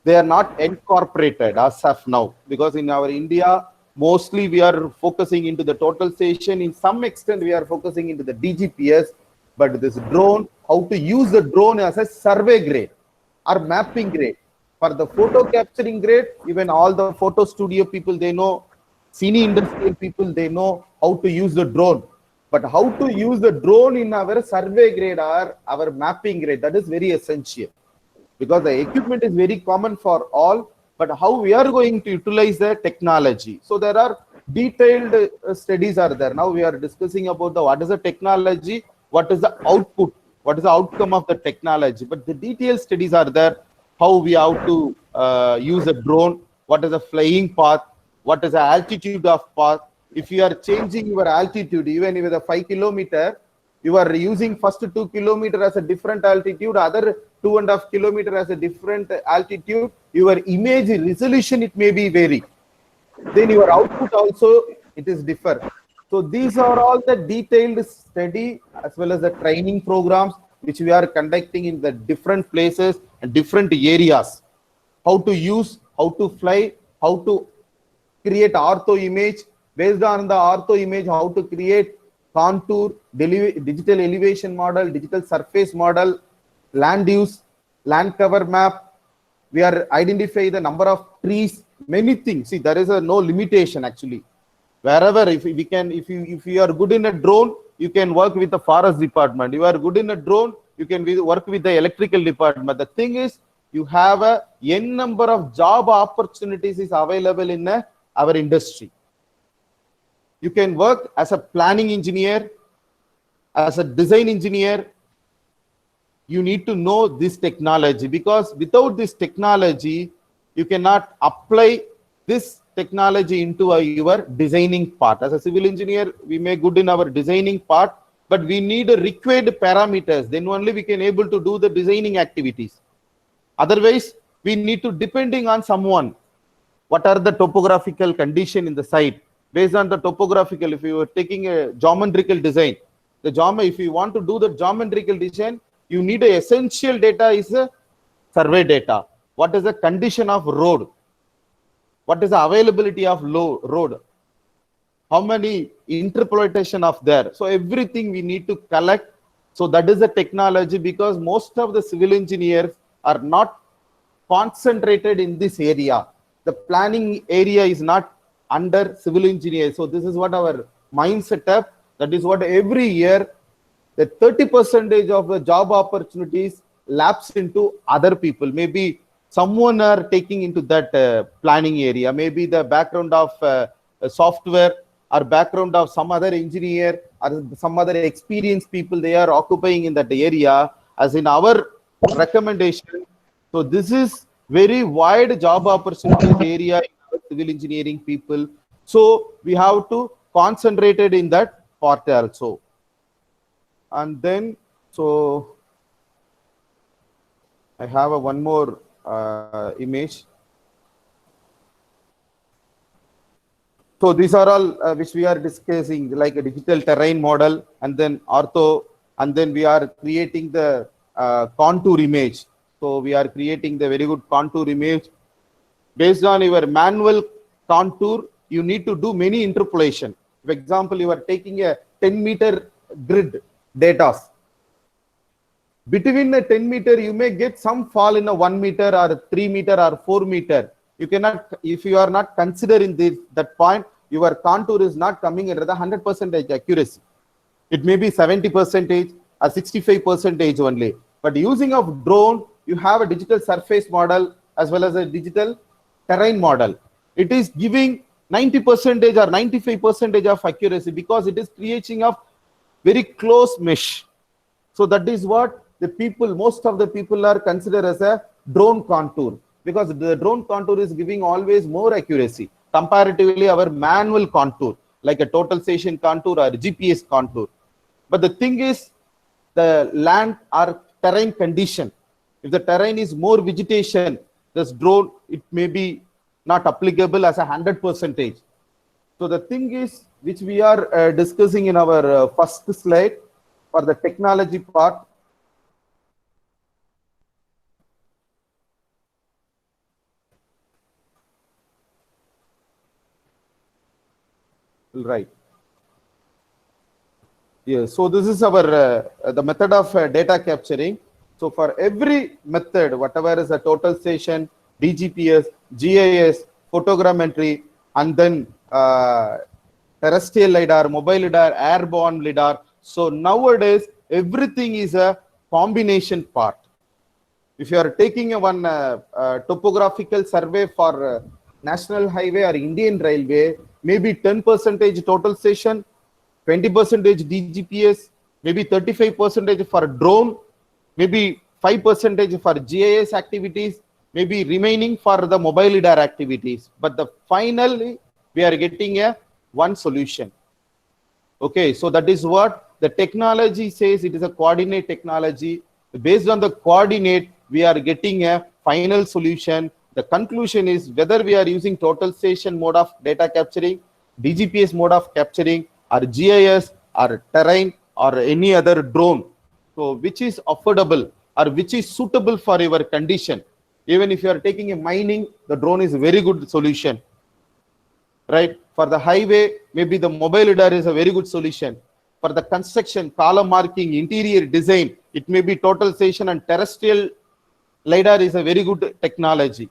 They are not incorporated as of now, because in our India, mostly we are focusing into the total station. In some extent, we are focusing into the DGPS, but this drone, how to use the drone as a survey grade or mapping grade. For the photo capturing grade, even all the photo studio people, they know, cine industrial people, they know how to use the drone. But how to use the drone in our survey grade or our mapping grade, that is very essential. Because the equipment is very common for all, but how we are going to utilize the technology. So there are detailed studies are there. Now we are discussing about the what is the technology, what is the output, what is the outcome of the technology. But the detailed studies are there, how we have to use a drone, what is the flying path, what is the altitude of path. If you are changing your altitude, even with a 5 kilometer, you are using first 2 kilometer as a different altitude, other 2.5 kilometer as a different altitude, your image resolution, it may be vary. Then your output also, it is different. So these are all the detailed study as well as the training programs. which we are conducting in the different places and different areas. How to use, how to fly, how to create ortho image, based on the ortho image, how to create contour, digital elevation model, digital surface model, land use, land cover map. We are identifying the number of trees, many things. See, there is no limitation actually. Wherever, if you are good in a drone, you can work with the forest department. You are good in a drone, you can work with the electrical department. The thing is, you have a n number of job opportunities is available in our industry. You can work as a planning engineer, as a design engineer. You need to know this technology, because without this technology, you cannot apply this technology into your designing part. As a civil engineer, we may good in our designing part, but we need required parameters. Then only we can able to do the designing activities. Otherwise, we need to depending on someone. What are the topographical condition in the site? Based on the topographical, if you are taking a geometrical design, if you want to do the geometrical design, you need a essential data is a survey data. What is the condition of road? What is the availability of road? How many interpretation of there? So everything we need to collect. So that is the technology, because most of the civil engineers are not concentrated in this area. The planning area is not under civil engineers. So this is what our mindset up. That is what every year the 30% of the job opportunities lapse into other people. Maybe someone are taking into that planning area. Maybe the background of software or background of some other engineer or some other experienced people, they are occupying in that area as in our recommendation. So this is very wide job opportunities area in our civil engineering people. So we have to concentrate it in that part also. And then, so I have one more image. So these are all which we are discussing, like a digital terrain model, and then ortho, and then we are creating the contour image. So we are creating the very good contour image. Based on your manual contour, you need to do many interpolation. For example, you are taking a 10-meter grid data. Between the 10 meter, you may get some fall in a 1 meter or 3 meter or 4 meter. You cannot, if you are not considering that point, your contour is not coming at the 100% accuracy. It may be 70% or 65% only. But using of drone, you have a digital surface model as well as a digital terrain model. It is giving 90% or 95% of accuracy, because it is creating a very close mesh. So that is what the people, most of the people are considered as a drone contour, because the drone contour is giving always more accuracy comparatively our manual contour, like a total station contour or GPS contour. But the thing is, the land or terrain condition, if the terrain is more vegetation, this drone, it may be not applicable as a 100%. So the thing is, which we are discussing in our first slide for the technology part. Right. Yes. So this is our the method of data capturing. So for every method, whatever is a total station, DGPS, GIS, photogrammetry, and then terrestrial LiDAR, mobile LiDAR, airborne LiDAR. So nowadays, everything is a combination part. If you are taking a one topographical survey for National Highway or Indian Railway, maybe 10% total station, 20% DGPS, maybe 35% for drone, maybe 5% for GIS activities, maybe remaining for the mobile LiDAR activities. But the finally, we are getting a one solution. Okay, so that is what the technology says. It is a coordinate technology. Based on the coordinate, we are getting a final solution. The conclusion is whether we are using total station mode of data capturing, DGPS mode of capturing, or GIS, or terrain, or any other drone. So which is affordable or which is suitable for your condition. Even if you are taking a mining, the drone is a very good solution, right? For the highway, maybe the mobile lidar is a very good solution. For the construction, column marking, interior design, it may be total station and terrestrial lidar is a very good technology.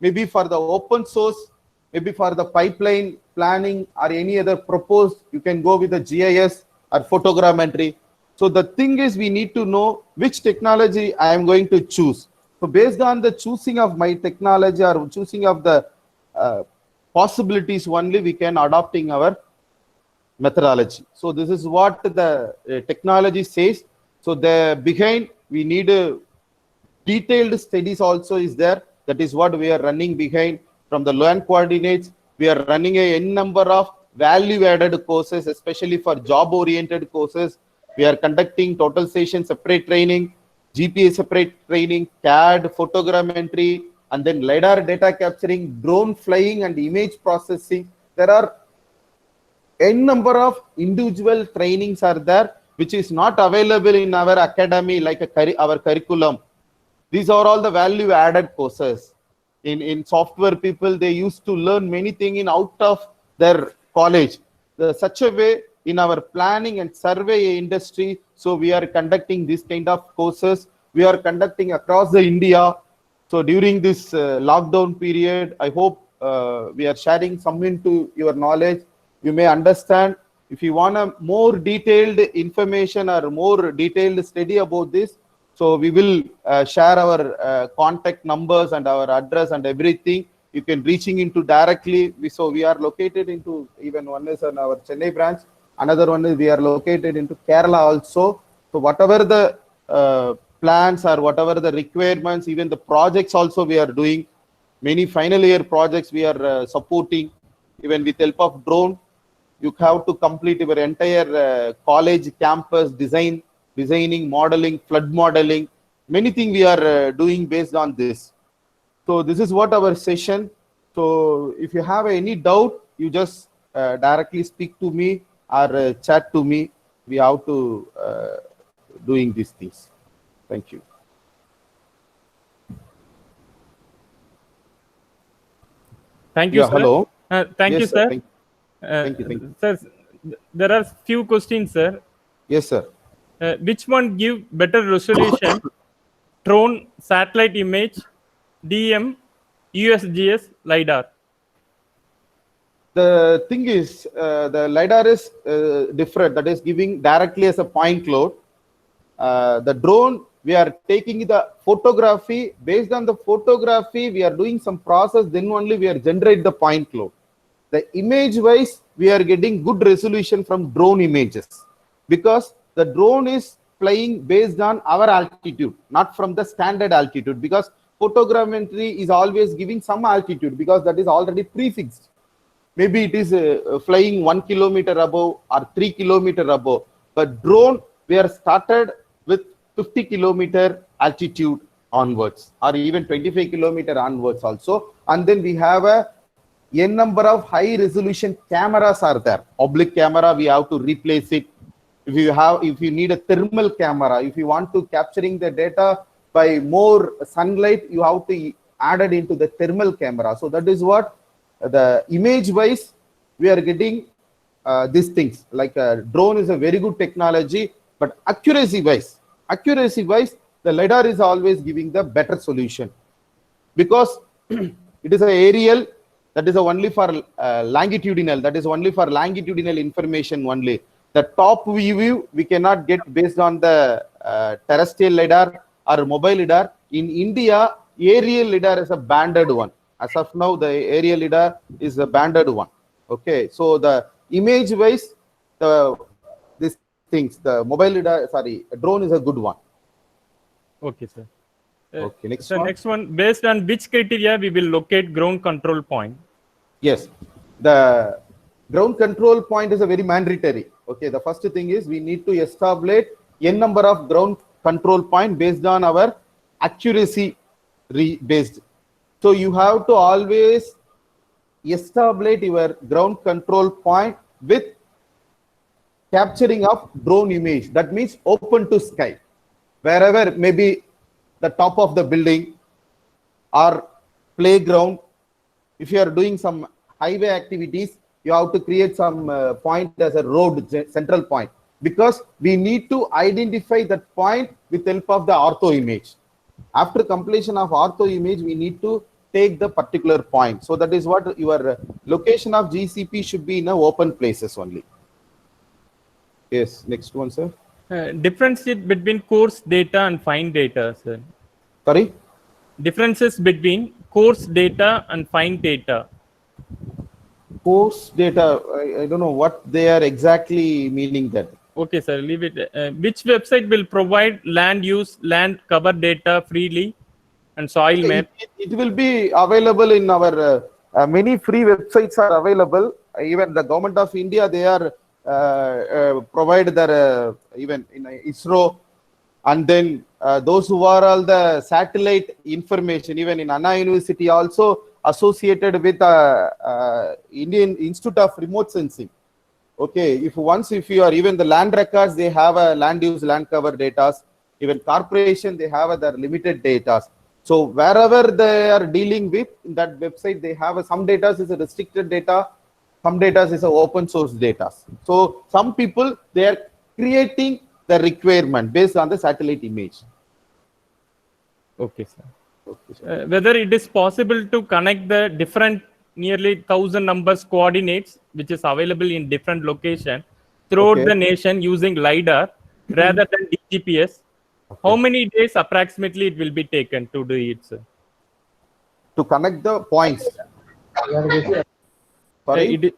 Maybe for the open source, maybe for the pipeline planning or any other proposed, you can go with the GIS or photogrammetry. So the thing is, we need to know which technology I am going to choose. So based on the choosing of my technology or choosing of the possibilities only, we can adopting our methodology. So this is what the technology says. So the behind, we need a detailed studies also is there. That is what we are running behind. From the land coordinates, we are running a n number of value added courses, especially for job oriented courses. We are conducting total station separate training, GPS separate training, CAD, photogrammetry, and then LiDAR data capturing, drone flying and image processing. There are n number of individual trainings are there, which is not available in our academy like our curriculum. These are all the value added courses. In software people, they used to learn many things in out of their college. Such a way in our planning and survey industry, so we are conducting this kind of courses. We are conducting across the India. So during this lockdown period, I hope we are sharing some into your knowledge. You may understand. If you want a more detailed information or more detailed study about this, so we will share our contact numbers and our address and everything. You can reaching into directly. So we are located into, even one is in our Chennai branch. Another one is we are located into Kerala also. So whatever the plans or whatever the requirements, even the projects also we are doing. Many final year projects we are supporting. Even with help of drone, you have to complete your entire college campus designing, modeling, flood modeling, many things we are doing based on this. So this is what our session. So if you have any doubt, you just directly speak to me or chat to me. We have to doing these things. Thank you. Thank you, Yeah, sir. hello. Thank Yes, you, sir. Thank you. Sir, there are few questions, sir. Yes, sir. Which one give better resolution? Drone, satellite image, DM, USGS, LiDAR. The thing is, the LiDAR is different. That is giving directly as a point cloud. The drone, we are taking the photography. Based on the photography, we are doing some process. Then only we are generate the point cloud. The image wise, we are getting good resolution from drone images because the drone is flying based on our altitude, not from the standard altitude, because photogrammetry is always giving some altitude because that is already prefixed. Maybe it is flying 1 kilometer above or 3 kilometer above, but drone, we are started with 50 kilometer altitude onwards or even 25 kilometer onwards also. And then we have a n number of high resolution cameras are there. Oblique camera, we have to replace it. If you need a thermal camera, if you want to capturing the data by more sunlight, you have to add it into the thermal camera. So that is what the image wise we are getting these things. Like a drone is a very good technology, but accuracy wise, the LiDAR is always giving the better solution because it is an aerial. That is only for longitudinal. That is only for longitudinal information only. The top view we cannot get based on the terrestrial LiDAR or mobile LiDAR. In India, aerial LiDAR is a banded one. As of now, the aerial LiDAR is a banded one. Okay, so the image wise, these things, the mobile LiDAR, drone is a good one. Okay, sir. Okay, next so one. Next one, based on which criteria we will locate ground control point? Yes, the ground control point is a very mandatory. Okay, the first thing is we need to establish n number of ground control point based on our accuracy based. So you have to always establish your ground control point with capturing of drone image. That means open to sky. wherever maybe the top of the building or playground. If you are doing some highway activities, you have to create some point as a road central point, because we need to identify that point with the help of the ortho image. After completion of ortho image, we need to take the particular point. So that is what your location of GCP should be in open places only. Yes, next one, sir. Differentiate between coarse data and fine data, sir. Sorry? Differences between coarse data and fine data. Coarse data, I don't know what they are exactly meaning that. Okay, sir, leave it. Which website will provide land use, land cover data freely and soil map? It will be available in our many free websites are available. Even the government of India, they are provide their even in ISRO, and then those who are all the satellite information, even in Anna University also associated with Indian Institute of Remote Sensing. Okay, if you are even the land records, they have a land use, land cover data. Even corporation, they have their limited data. So wherever they are dealing with in that website, they have some data is a restricted data, some data is a open source data. So some people, they are creating the requirement based on the satellite image. Okay, sir. Whether it is possible to connect the different nearly 1,000 numbers coordinates which is available in different locations throughout the nation using LiDAR rather than DGPS. How many days approximately it will be taken to do it, sir? To connect the points. Sorry?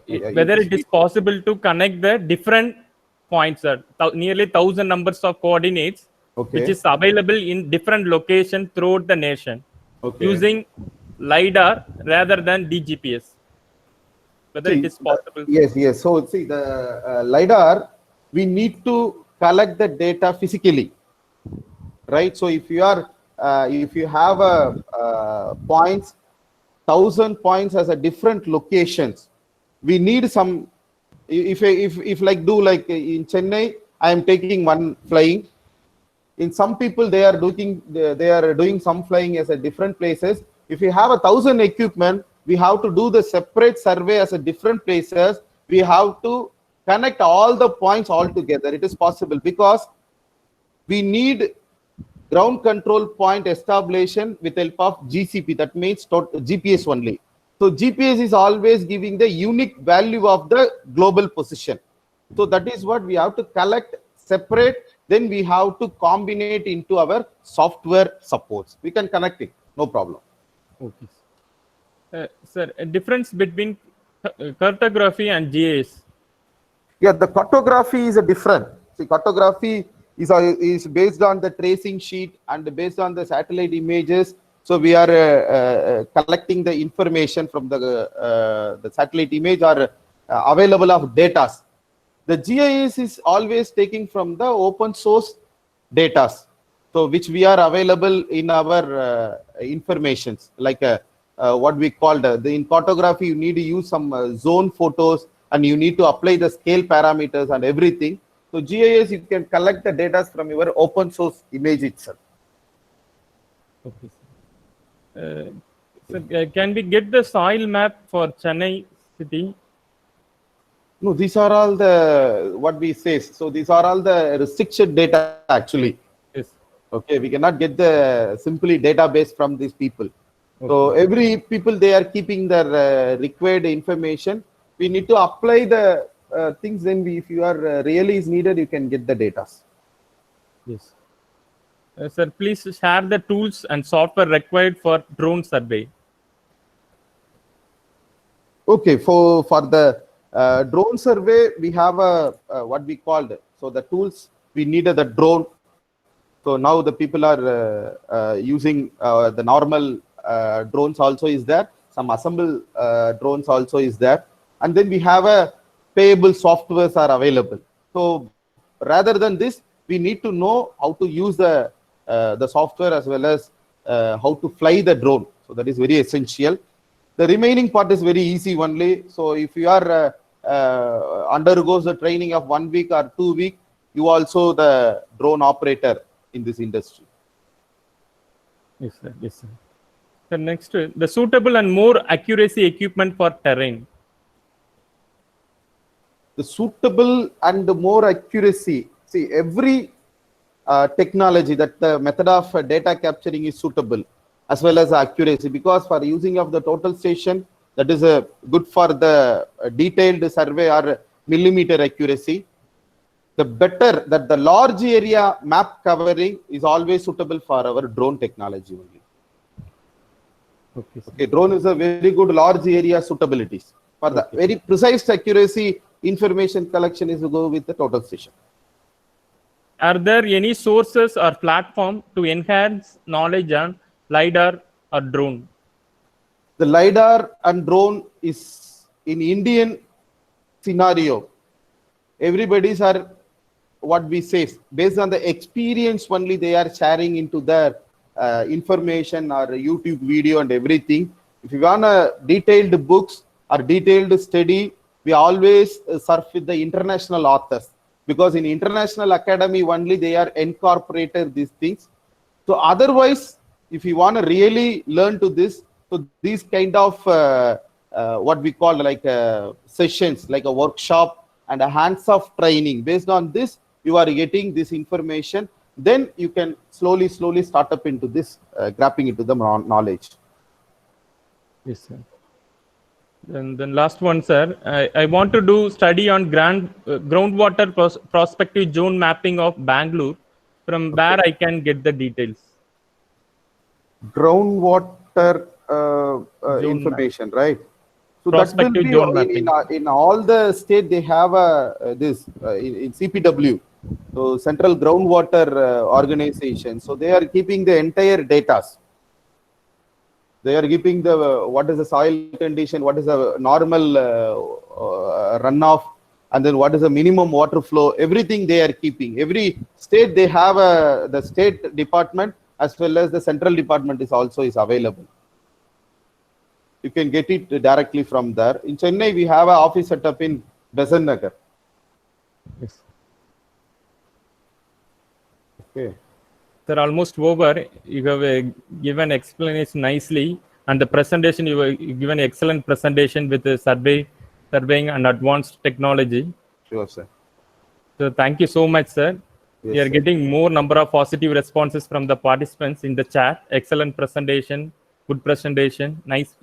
Whether it is possible to connect the different points, sir, nearly 1,000 numbers of coordinates which is available in different locations throughout the nation using LiDAR rather than DGPS. Whether it is possible. Yes. So see, the LiDAR, we need to collect the data physically, right? So if you are, if you have a points, 1,000 points as a different locations, we need some. If like do like in Chennai, I am taking one flying. In some people, they are doing some flying as a different places. If you have 1,000 equipment, we have to do the separate survey as a different places. We have to connect all the points all together. It is possible because we need ground control point establishment with help of GCP. That means GPS only. So GPS is always giving the unique value of the global position. So that is what we have to collect separate. Then we have to combine it into our software supports. We can connect it, no problem. Okay. Sir, a difference between cartography and GIS. Yeah, the cartography is a different. See, cartography is based on the tracing sheet and based on the satellite images. So we are collecting the information from the satellite image or available of data. The GIS is always taking from the open source data, so which we are available in our informations, like what we called in cartography. You need to use some zone photos and you need to apply the scale parameters and everything. So GIS, you can collect the data from your open source image itself. Okay. So can we get the soil map for Chennai city? No, these are all the what we say. So these are all the restricted data actually. Yes. Okay, we cannot get the simply database from these people. Okay. So every people, they are keeping their required information. We need to apply the things. Then if you are really is needed, you can get the data. Yes. Sir, please share the tools and software required for drone survey. Okay, for the drone survey, we have what we called. So the tools, we needed the drone. So now the people are using the normal drones also is there. Some assemble drones also is there. And then we have a payable softwares are available. So rather than this, we need to know how to use the software as well as how to fly the drone. So that is very essential. The remaining part is very easy only. So if you are undergoes the training of 1 week or 2 weeks, you also the drone operator. in this industry. Yes, sir. Yes, sir. The next, the suitable and more accuracy equipment for terrain. The suitable and the more accuracy. See, every technology, that the method of data capturing is suitable as well as accuracy, because for using of the total station, that is good for the detailed survey or millimeter accuracy. The better that the large area map covering is always suitable for our drone technology only. Okay, sir. Okay, drone is a very good large area suitabilities. For the very precise accuracy information collection is to go with the total station. Are there any sources or platform to enhance knowledge on LiDAR or drone? The LiDAR and drone is in Indian scenario. Everybody's are what we say, based on the experience only they are sharing into their information or YouTube video and everything. If you want a detailed books or detailed study, we always surf with the international authors, because in international academy only they are incorporated these things. So otherwise, if you want to really learn to this, so these kind of what we call like sessions, like a workshop and a hands-off training, based on this you are getting this information, then you can slowly start up into this grabbing into the knowledge. Yes, sir. Then last one, sir. I want to do study on groundwater prospective zone mapping of Bangalore. From where I can get the details? Groundwater information, right? So that will Prospective zone be in all the state they have this in CPW, so Central Groundwater Organization. So they are keeping the entire data. They are keeping the what is the soil condition, what is the normal runoff, and then what is the minimum water flow. Everything they are keeping. Every state they have the state department as well as the central department is available. You can get it directly from there. In Chennai, we have an office set up in Besant Nagar. Yes. Okay. Sir, almost over. You have given explanation nicely, and the presentation you have given excellent presentation with the surveying and advanced technology. Sure, sir. So thank you so much, sir. Yes, We are sir. getting more number of positive responses from the participants in the chat. Excellent presentation, good presentation, nice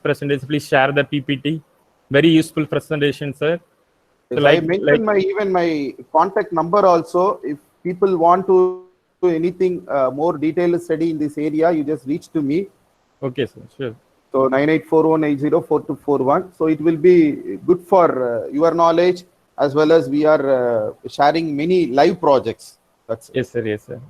presentation. Please share the PPT. Very useful presentation, sir. Yes, I mentioned my contact number also. If people want to do anything more detailed study in this area, you just reach to me. Okay, sir. Sure. So 9841804241. So it will be good for your knowledge, as well as we are sharing many live projects. That's it. Yes, sir. Yes, sir.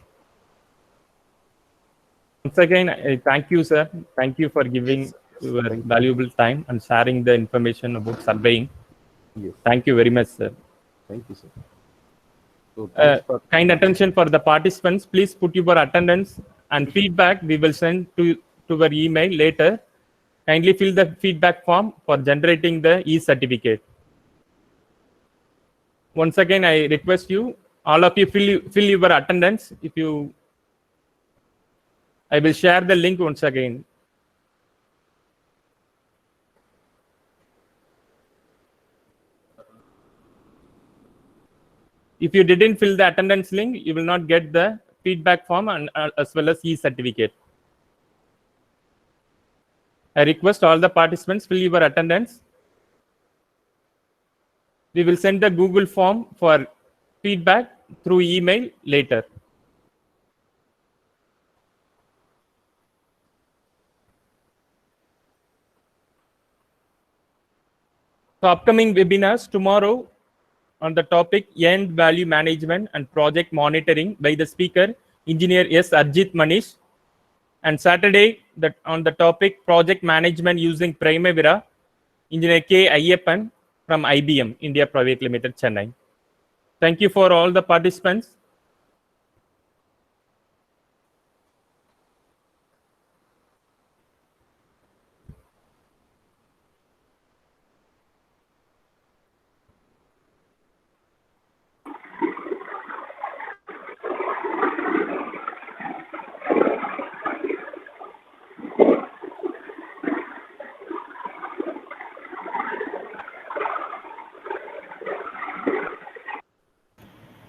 Once again, I thank you, sir. Thank you for giving your valuable time and sharing the information about surveying. Yes. Thank you very much, sir. Thank you, sir. So thanks for Kind attention for the participants. Please put your attendance and feedback. We will send to your email later. Kindly fill the feedback form for generating the e-certificate. Once again, I request you, all of you fill your attendance. I will share the link once again. If you didn't fill the attendance link, you will not get the feedback form and as well as e-certificate. I request all the participants fill your attendance. We will send the Google form for feedback through email later. So upcoming webinars tomorrow on the topic End Value Management and Project Monitoring by the speaker, Engineer S. Arjit Manish. And Saturday on the topic Project Management using Primavera, Engineer K. Ayyappan from IBM, India Private Limited, Chennai. Thank you for all the participants.